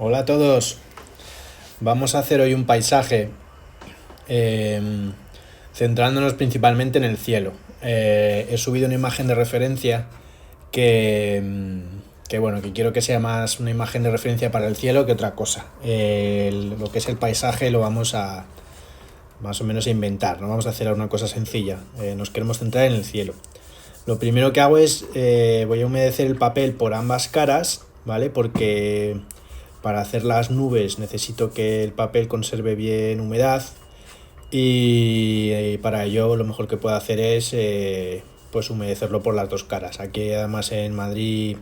Hola a todos. Vamos a hacer hoy un paisaje eh, centrándonos principalmente en el cielo. He subido una imagen de referencia que quiero que sea más una imagen de referencia para el cielo que otra cosa. Lo que es el paisaje lo vamos a más o menos a inventar, no vamos a hacer una cosa sencilla. Nos queremos centrar en el cielo. Lo primero que hago es voy a humedecer el papel por ambas caras, ¿vale? Porque para hacer las nubes necesito que el papel conserve bien humedad y para ello lo mejor que puedo hacer es pues humedecerlo por las dos caras. Aquí además en Madrid,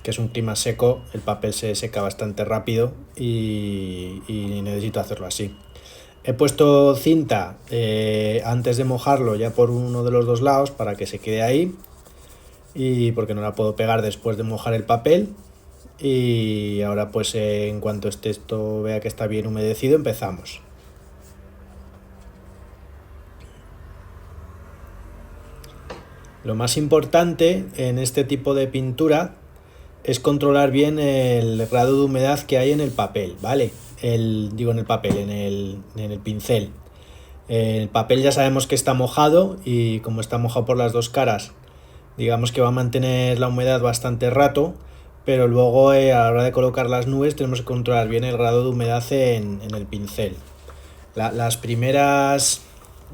que es un clima seco, el papel se seca bastante rápido y necesito hacerlo así. He puesto cinta antes de mojarlo ya por uno de los dos lados para que se quede ahí y porque no la puedo pegar después de mojar el papel. Y ahora pues en cuanto esté esto vea que está bien humedecido empezamos. Lo más importante en este tipo de pintura es controlar bien el grado de humedad que hay en el papel, ¿vale? Digo en el papel, en el pincel. El papel ya sabemos que está mojado y como está mojado por las dos caras, digamos que va a mantener la humedad bastante rato, pero luego a la hora de colocar las nubes tenemos que controlar bien el grado de humedad en el pincel. Las primeras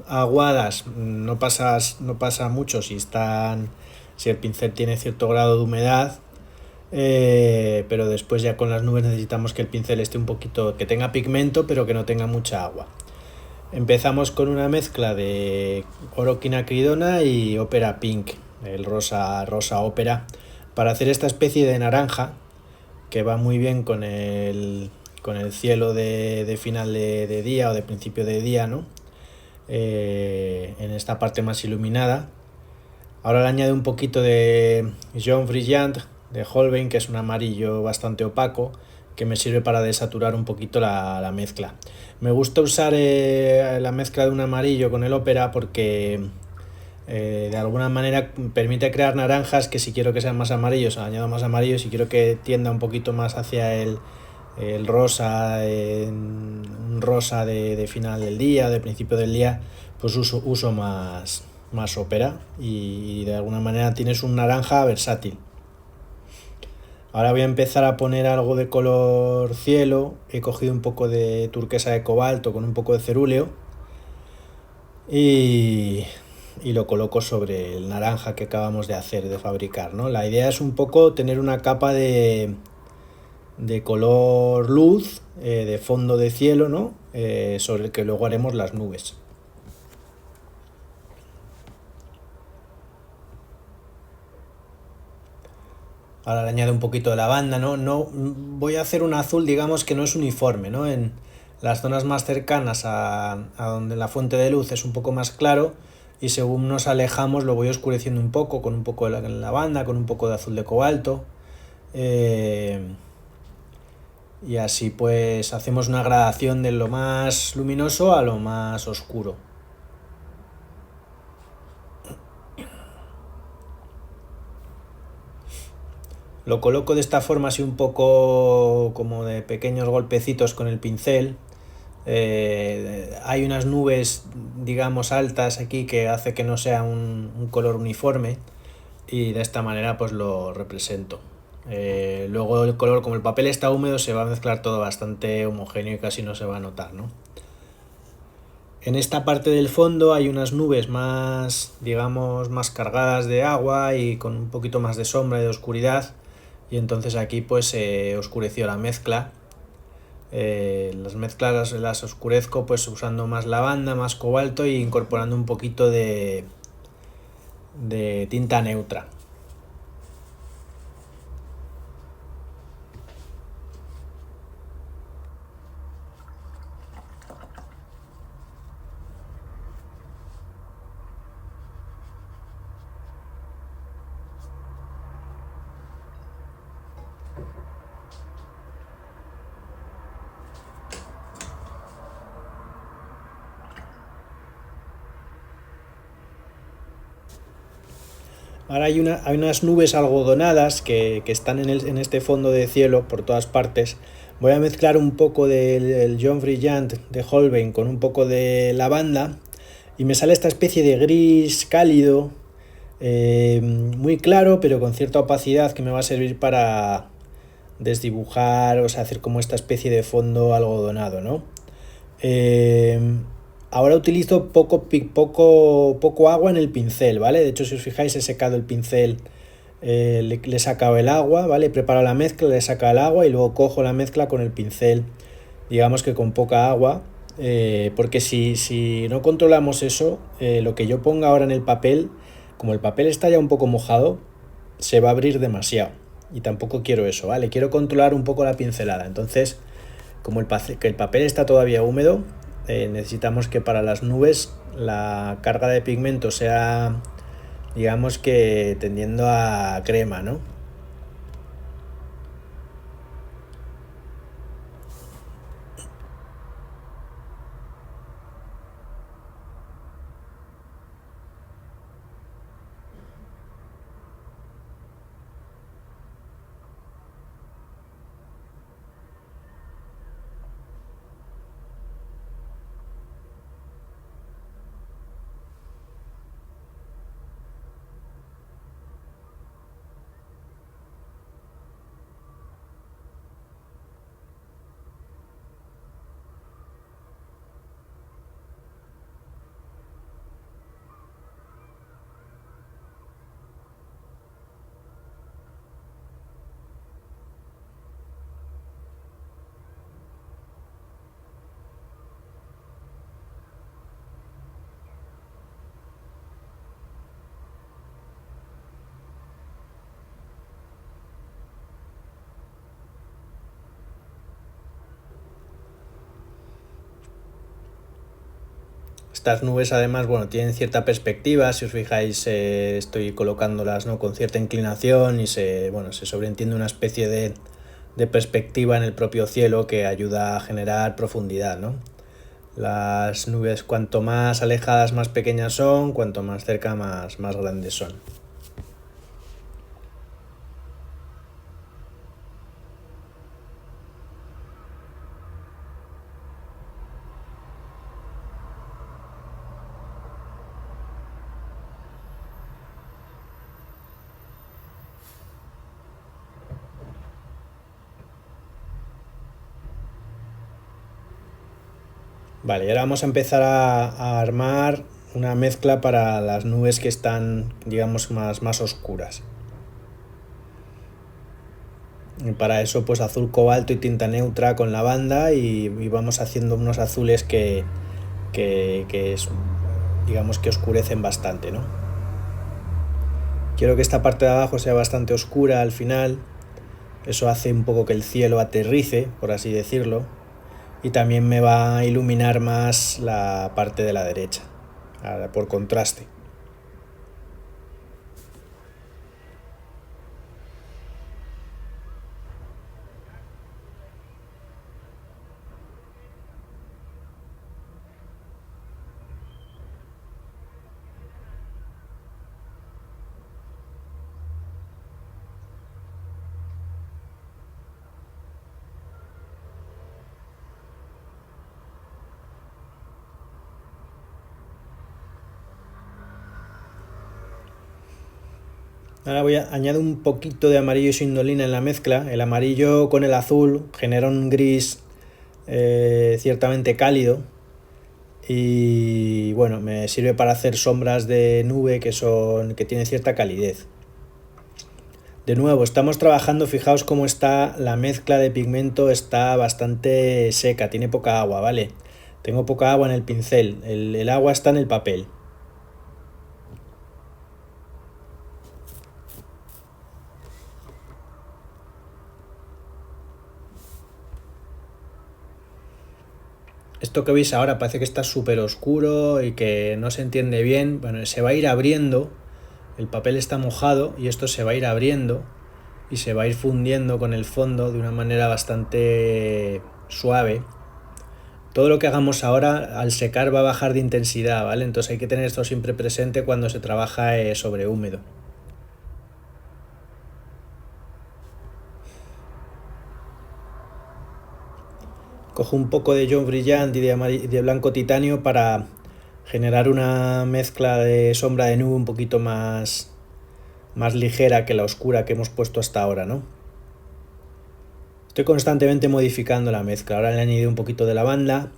aguadas no pasa mucho si el pincel tiene cierto grado de humedad, pero después ya con las nubes necesitamos que el pincel esté un poquito, que tenga pigmento pero que no tenga mucha agua. Empezamos con una mezcla de oro quinacridona y ópera pink, el rosa ópera, para hacer esta especie de naranja que va muy bien con el cielo de final de día o de principio de día, ¿no? En esta parte más iluminada. Ahora le añado un poquito de Jaune Brillant de Holbein, que es un amarillo bastante opaco, que me sirve para desaturar un poquito la mezcla. Me gusta usar la mezcla de un amarillo con el ópera porque de alguna manera permite crear naranjas que si quiero que sean más amarillos, añado más amarillos, si quiero que tienda un poquito más hacia el rosa, un rosa de final del día, de principio del día, pues uso más ópera y de alguna manera tienes un naranja versátil. Ahora voy a empezar a poner algo de color cielo. He cogido un poco de turquesa de cobalto con un poco de cerúleo y, y lo coloco sobre el naranja que acabamos de hacer, de fabricar, ¿no? La idea es un poco tener una capa de color luz, de fondo de cielo, ¿no? Sobre el que luego haremos las nubes. Ahora le añado un poquito de lavanda, ¿no? No voy a hacer un azul, digamos que no es uniforme, ¿no? En las zonas más cercanas a donde la fuente de luz es un poco más claro y según nos alejamos lo voy oscureciendo un poco con un poco de lavanda, con un poco de azul de cobalto. Eh, y así pues hacemos una gradación de lo más luminoso a lo más oscuro. Lo coloco de esta forma así un poco como de pequeños golpecitos con el pincel. Hay unas nubes, digamos, altas aquí que hace que no sea un color uniforme y de esta manera pues lo represento. Luego el color, como el papel está húmedo, se va a mezclar todo bastante homogéneo y casi no se va a notar, ¿no? En esta parte del fondo hay unas nubes más, digamos, más cargadas de agua y con un poquito más de sombra y de oscuridad. Y entonces aquí pues se oscureció la mezcla. Las mezclas las oscurezco pues usando más lavanda, más cobalto e incorporando un poquito de tinta neutra. Ahora hay unas nubes algodonadas que están en este fondo de cielo por todas partes, Voy a mezclar un poco del John Brillant de Holbein con un poco de lavanda y me sale esta especie de gris cálido, muy claro, pero con cierta opacidad que me va a servir para desdibujar, o sea, hacer como esta especie de fondo algodonado, ¿no? Eh, Ahora utilizo poco agua en el pincel, ¿vale? De hecho, si os fijáis, he secado el pincel, le he sacado el agua, ¿vale? He preparado la mezcla, le he sacado el agua y luego cojo la mezcla con el pincel, digamos que con poca agua, porque si no controlamos eso, lo que yo ponga ahora en el papel, como el papel está ya un poco mojado, se va a abrir demasiado. Y tampoco quiero eso, ¿vale? Quiero controlar un poco la pincelada. Entonces, como que el papel está todavía húmedo, necesitamos que para las nubes la carga de pigmento sea, digamos que tendiendo a crema, ¿no? Estas nubes además, bueno, tienen cierta perspectiva, si os fijáis, estoy colocándolas, ¿no?, con cierta inclinación y se sobreentiende una especie de perspectiva en el propio cielo que ayuda a generar profundidad, ¿no? Las nubes cuanto más alejadas más pequeñas son, cuanto más cerca más grandes son. Vale, y ahora vamos a empezar a armar una mezcla para las nubes que están, digamos, más oscuras. Y para eso, pues azul cobalto y tinta neutra con lavanda y vamos haciendo unos azules que digamos que oscurecen bastante, ¿no? Quiero que esta parte de abajo sea bastante oscura al final. Eso hace un poco que el cielo aterrice, por así decirlo. Y también me va a iluminar más la parte de la derecha, por contraste. Ahora añado un poquito de amarillo sindolina en la mezcla. El amarillo con el azul genera un gris ciertamente cálido y bueno, me sirve para hacer sombras de nube que tienen cierta calidez. De nuevo, estamos trabajando, fijaos cómo está la mezcla de pigmento, está bastante seca, tiene poca agua, ¿vale? Tengo poca agua en el pincel, el agua está en el papel. Esto que veis ahora parece que está súper oscuro y que no se entiende bien. Bueno, se va a ir abriendo, el papel está mojado y esto se va a ir abriendo y se va a ir fundiendo con el fondo de una manera bastante suave. Todo lo que hagamos ahora al secar va a bajar de intensidad, ¿vale? Entonces hay que tener esto siempre presente cuando se trabaja sobre húmedo. Cojo un poco de John Brillant y de blanco titanio para generar una mezcla de sombra de nube un poquito más ligera que la oscura que hemos puesto hasta ahora, ¿no? Estoy constantemente modificando la mezcla. Ahora le he añadido un poquito de lavanda.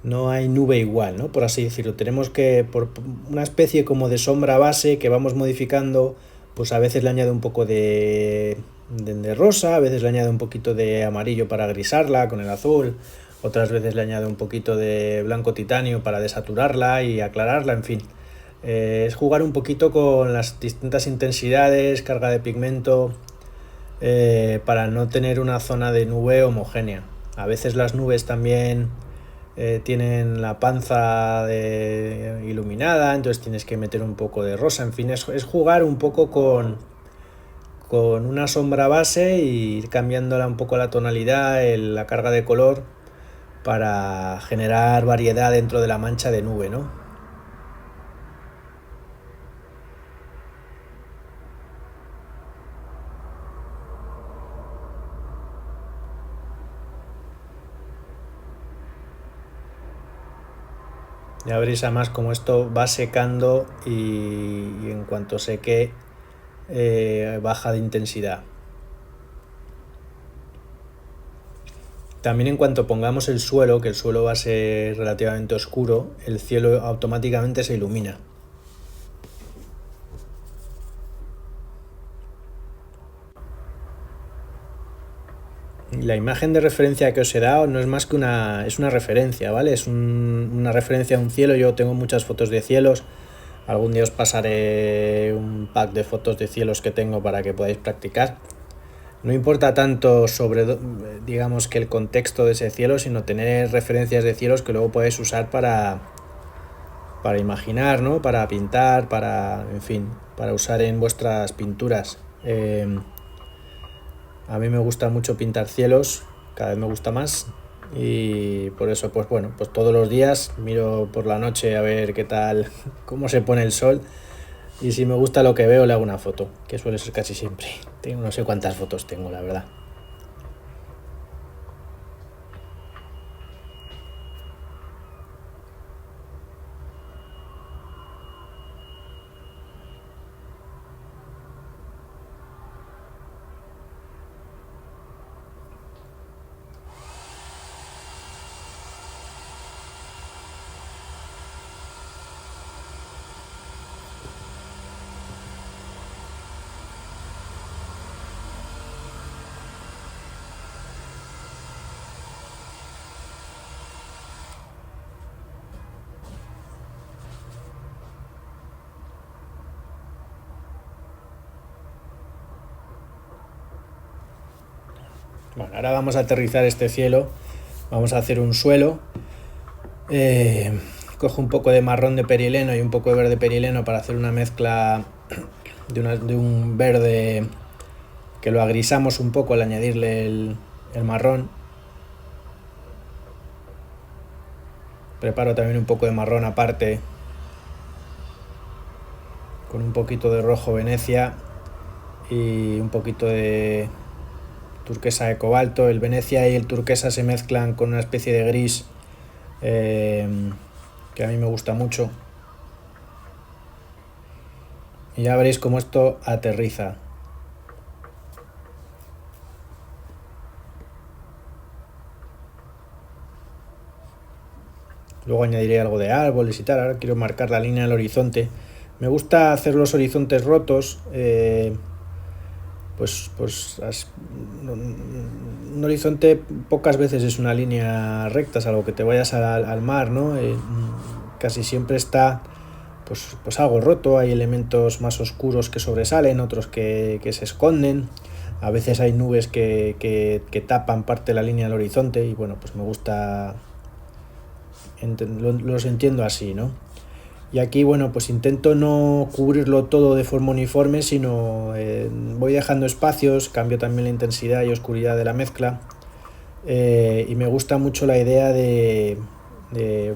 No hay nube igual, ¿no? Por así decirlo. Tenemos que, por una especie como de sombra base que vamos modificando, pues a veces le añado un poco de rosa, a veces le añado un poquito de amarillo para grisarla con el azul, otras veces le añado un poquito de blanco titanio para desaturarla y aclararla, en fin. Es jugar un poquito con las distintas intensidades, carga de pigmento, para no tener una zona de nube homogénea. A veces las nubes también tienen la panza iluminada, entonces tienes que meter un poco de rosa, en fin, es jugar un poco con una sombra base y ir cambiándola un poco la tonalidad, la carga de color para generar variedad dentro de la mancha de nube, ¿no? Ya veréis además como esto va secando y en cuanto seque baja de intensidad. También en cuanto pongamos el suelo, que el suelo va a ser relativamente oscuro, el cielo automáticamente se ilumina. La imagen de referencia que os he dado no es más que es una referencia, ¿vale? Es una referencia a un cielo. Yo tengo muchas fotos de cielos. Algún día os pasaré un pack de fotos de cielos que tengo para que podáis practicar. No importa tanto digamos, que el contexto de ese cielo, sino tener referencias de cielos que luego podéis usar para imaginar, ¿no? Para pintar, en fin, para usar en vuestras pinturas. A mí me gusta mucho pintar cielos, cada vez me gusta más, y por eso, pues bueno, pues todos los días miro por la noche a ver qué tal, cómo se pone el sol, y si me gusta lo que veo le hago una foto, que suele ser casi siempre. No sé cuántas fotos tengo, la verdad. Bueno, ahora vamos a aterrizar este cielo, vamos a hacer un suelo. Cojo un poco de marrón de perileno y un poco de verde perileno para hacer una mezcla de un verde que lo agrisamos un poco al añadirle el marrón. Preparo también un poco de marrón aparte con un poquito de rojo Venecia y un poquito de turquesa de cobalto. El Venecia y el turquesa se mezclan con una especie de gris que a mí me gusta mucho, y ya veréis cómo esto aterriza. Luego añadiré algo de árboles y tal. Ahora quiero marcar la línea del horizonte. Me gusta hacer los horizontes rotos. Pues un horizonte pocas veces es una línea recta, salvo que te vayas al mar, ¿no? Casi siempre está pues algo roto. Hay elementos más oscuros que sobresalen, otros que se esconden. A veces hay nubes que tapan parte de la línea del horizonte, y bueno, pues me gusta, los entiendo así, ¿no? Y aquí, bueno, pues intento no cubrirlo todo de forma uniforme, sino voy dejando espacios, cambio también la intensidad y oscuridad de la mezcla, y me gusta mucho la idea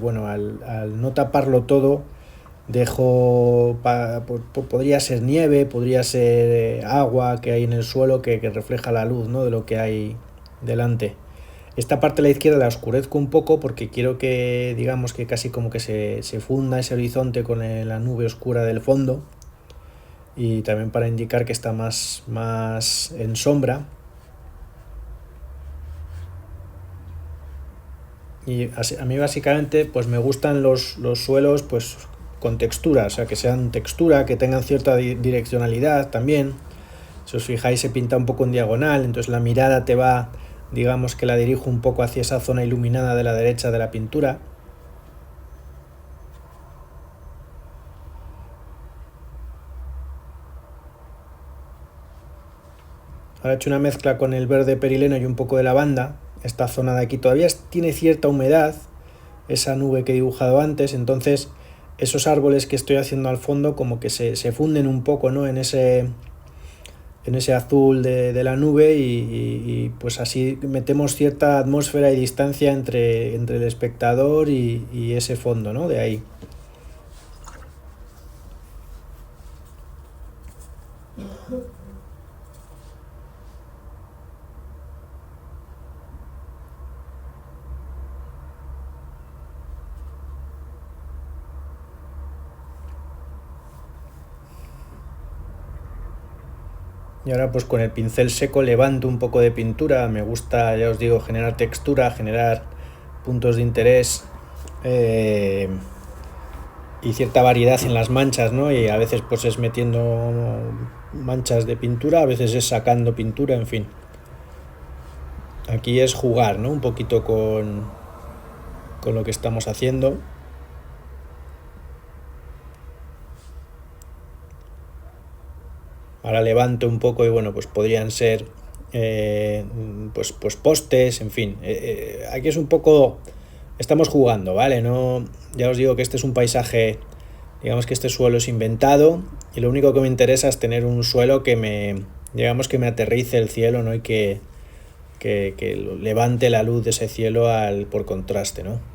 bueno, al no taparlo todo, dejo, podría ser nieve, podría ser agua que hay en el suelo que refleja la luz, ¿no? De lo que hay delante. Esta parte de la izquierda la oscurezco un poco porque quiero que, digamos, que casi como que se funda ese horizonte con la nube oscura del fondo, y también para indicar que está más en sombra. Y a mí básicamente pues me gustan los suelos pues con textura, o sea, que sean textura, que tengan cierta direccionalidad también. Si os fijáis, se pinta un poco en diagonal, entonces la mirada te va, digamos que la dirijo un poco hacia esa zona iluminada de la derecha de la pintura. Ahora he hecho una mezcla con el verde perileno y un poco de lavanda. Esta zona de aquí todavía tiene cierta humedad, esa nube que he dibujado antes, entonces esos árboles que estoy haciendo al fondo como que se funden un poco, ¿no?, en ese azul de la nube, y pues así metemos cierta atmósfera y distancia entre el espectador y ese fondo, ¿no?, de ahí. Y ahora pues con el pincel seco levanto un poco de pintura. Me gusta, ya os digo, generar textura, generar puntos de interés, y cierta variedad en las manchas, ¿no? Y a veces pues es metiendo manchas de pintura, a veces es sacando pintura, en fin. Aquí es jugar, ¿no?, un poquito con lo que estamos haciendo. Ahora levanto un poco y bueno, pues podrían ser pues postes, en fin. Aquí es un poco, estamos jugando, ¿vale? No, ya os digo que este es un paisaje, digamos que este suelo es inventado, y lo único que me interesa es tener un suelo digamos que me aterrice el cielo, ¿no?, y que levante la luz de ese cielo por contraste, ¿no?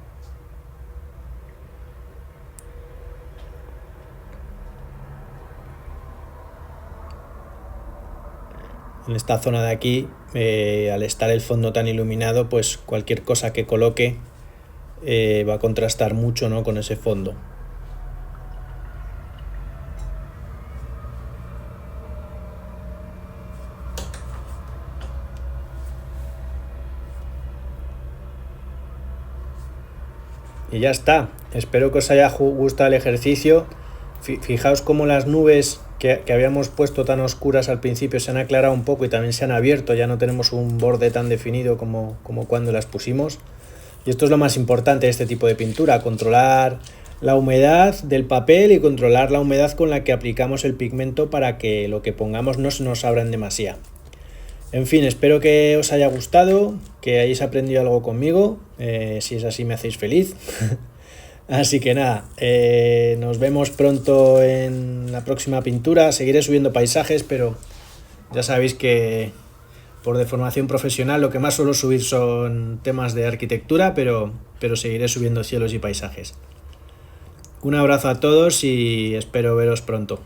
En esta zona de aquí, al estar el fondo tan iluminado, pues cualquier cosa que coloque va a contrastar mucho, ¿no?, con ese fondo. Y ya está. Espero que os haya gustado el ejercicio. Fijaos cómo las nubes que habíamos puesto tan oscuras al principio se han aclarado un poco y también se han abierto. Ya no tenemos un borde tan definido como cuando las pusimos. Y esto es lo más importante de este tipo de pintura: controlar la humedad del papel y controlar la humedad con la que aplicamos el pigmento para que lo que pongamos no se nos abra en demasía. En fin, espero que os haya gustado, que hayáis aprendido algo conmigo. Si es así, me hacéis feliz. Así que nada, nos vemos pronto en la próxima pintura. Seguiré subiendo paisajes, pero ya sabéis que por deformación profesional lo que más suelo subir son temas de arquitectura, pero seguiré subiendo cielos y paisajes. Un abrazo a todos y espero veros pronto.